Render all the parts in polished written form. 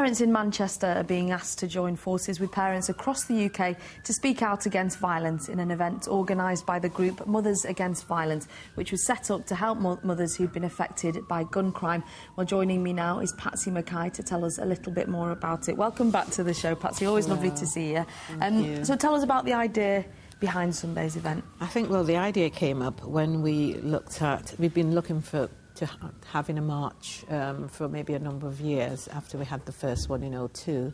Parents in Manchester are being asked to join forces with parents across the UK to speak out against violence in an event organised by the group Mothers Against Violence, which was set up to help mothers who've been affected by gun crime. Well, joining me now is Patsy Mackay to tell us a little bit more about it. Welcome back to the show, Patsy. Always lovely to see you. Thank you. So tell us about the idea behind Sunday's event. I think, well, the idea came up when we looked at... We've been looking to having a march for maybe a number of years after we had the first one in 2002,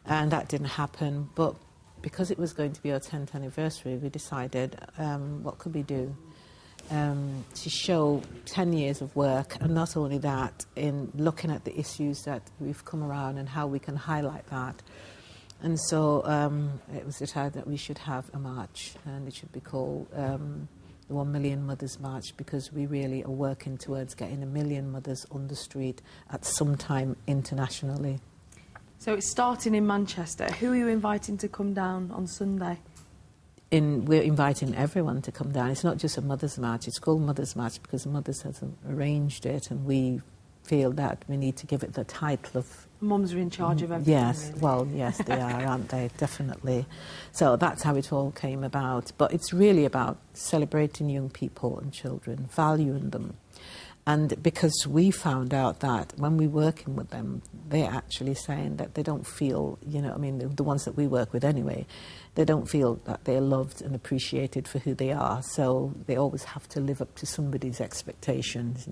and that didn't happen. But because it was going to be our 10th anniversary, we decided, what could we do to show 10 years of work, and not only that, in looking at the issues that we've come around and how we can highlight that. And so it was decided that we should have a march, and it should be called the 1 Million Mothers March, because we really are working towards getting 1 million mothers on the street at some time internationally. So it's starting in Manchester. Who are you inviting to come down on Sunday? We're inviting everyone to come down. It's not just a Mothers March, it's called Mothers March because Mothers has arranged it, and we feel that we need to give it the title of... Mums are in charge of everything. Yes, really. well, yes, they are, aren't they? Definitely. So that's how it all came about. But it's really about celebrating young people and children, valuing them. And because we found out that when we're working with them, they're actually saying that they don't feel, the ones that we work with anyway, they don't feel that they're loved and appreciated for who they are. So they always have to live up to somebody's expectations,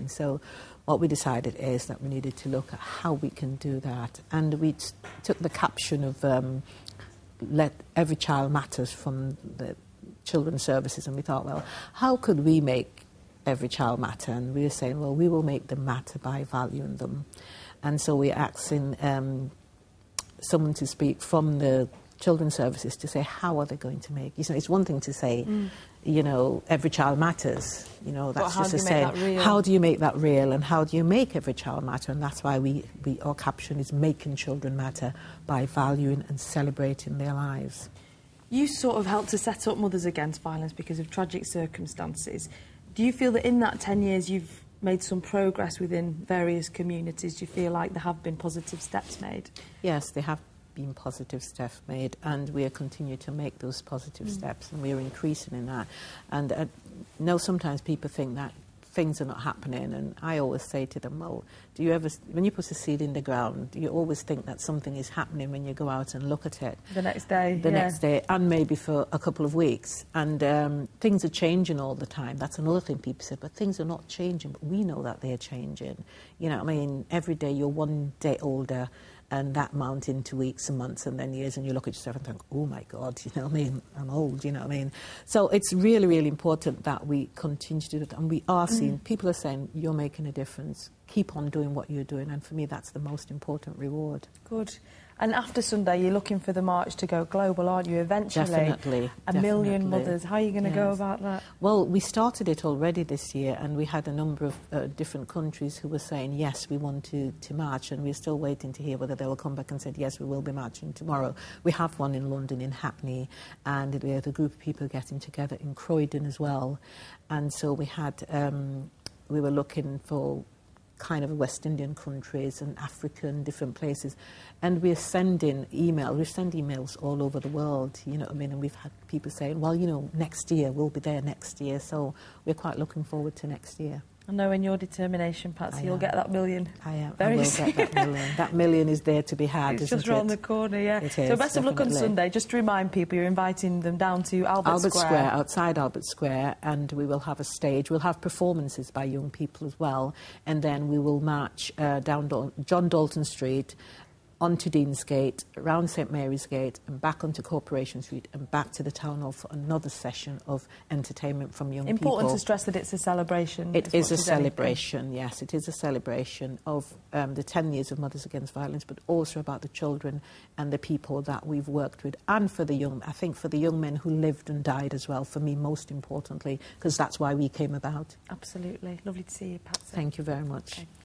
So what we decided is that we needed to look at how we can do that. And we took the caption of Let Every Child Matters from the Children's Services, and we thought, well, how could we make every child matter? And we were saying, well, we will make them matter by valuing them. And so we're asking someone to speak from the Children's Services to say, how are they going to make... it's one thing to say, every child matters. That's just a saying. How do you make that real? And how do you make every child matter? And that's why our caption is making children matter by valuing and celebrating their lives. You sort of helped to set up Mothers Against Violence because of tragic circumstances. Do you feel that in that 10 years you've made some progress within various communities? Do you feel like there have been positive steps made? Yes, there have been positive steps made, and we are continuing to make those positive steps, and we are increasing in that. And I know sometimes people think that things are not happening, and I always say to them, well, do you ever, when you put a seed in the ground, you always think that something is happening when you go out and look at it. The next day. Next day, and maybe for a couple of weeks. And things are changing all the time. That's another thing people say, but things are not changing, but we know that they're changing. Every day you're one day older, and that mounts into weeks and months and then years, and you look at yourself and think, oh my God, I'm old, So it's really, really important that we continue to do that, and we are seeing, people are saying, you're making a difference, keep on doing what you're doing, and for me that's the most important reward. Good. And after Sunday, you're looking for the march to go global, aren't you, eventually? Definitely. A million mothers. How are you going to go about that? Well, we started it already this year, and we had a number of different countries who were saying, yes, we want to march, and we're still waiting to hear whether they will come back and say, yes, we will be marching tomorrow. We have one in London, in Hackney, and we had a group of people getting together in Croydon as well. And so we had, we were looking for kind of West Indian countries and African, different places. And we're sending emails all over the world, and we've had people saying, well, next year, we'll be there next year. So we're quite looking forward to next year. I know in your determination, Patsy, you'll get that million. I am. Very I will soon. Get that million. That million is there to be had, it's isn't just round the corner, yeah. It so is, best of luck on Sunday. Just to remind people, you're inviting them down to Albert Square. Outside Albert Square, and we will have a stage. We'll have performances by young people as well, and then we will march down John Dalton Street, onto Deansgate, around St Mary's Gate, and back onto Corporation Street, and back to the Town Hall for another session of entertainment from young people. Important to stress that it's a celebration. It is a celebration, yes. It is a celebration of the 10 years of Mothers Against Violence, but also about the children and the people that we've worked with, and for the young, I think for the young men who lived and died as well, for me most importantly, because that's why we came about. Absolutely. Lovely to see you, Patsy. Thank you very much. Okay.